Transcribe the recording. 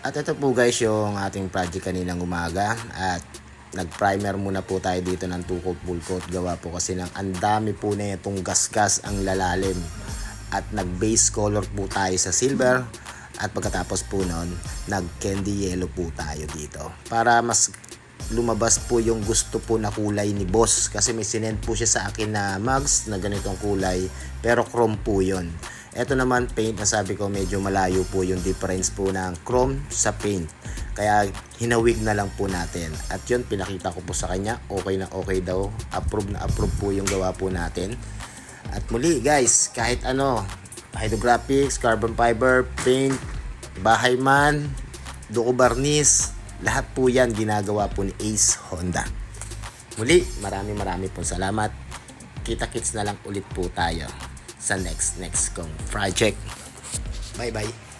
At ito po guys yung ating project kaninang umaga, at nag-primer muna po tayo dito ng 2 coat full coat. Gawa po kasi ng andami po na itong gasgas ang lalalim, at nag-base color po tayo sa silver, at pagkatapos po nun nag candy yellow po tayo dito para mas lumabas po yung gusto po na kulay ni boss, kasi may sinend po siya sa akin na mugs na ganitong kulay pero chrome po yun. Ito naman paint na sabi ko medyo malayo po yung difference po ng chrome sa paint, kaya hinawig na lang po natin. At yun, pinakita ko po sa kanya, okay na okay daw, approve na approve po yung gawa po natin. At muli guys, kahit ano, hydrographics, carbon fiber, paint, bahay man, duko barnis, lahat po yan ginagawa po ni Ace Honda. Muli, marami pong salamat. Kita-kits na lang ulit po tayo sa next kong project. Bye bye.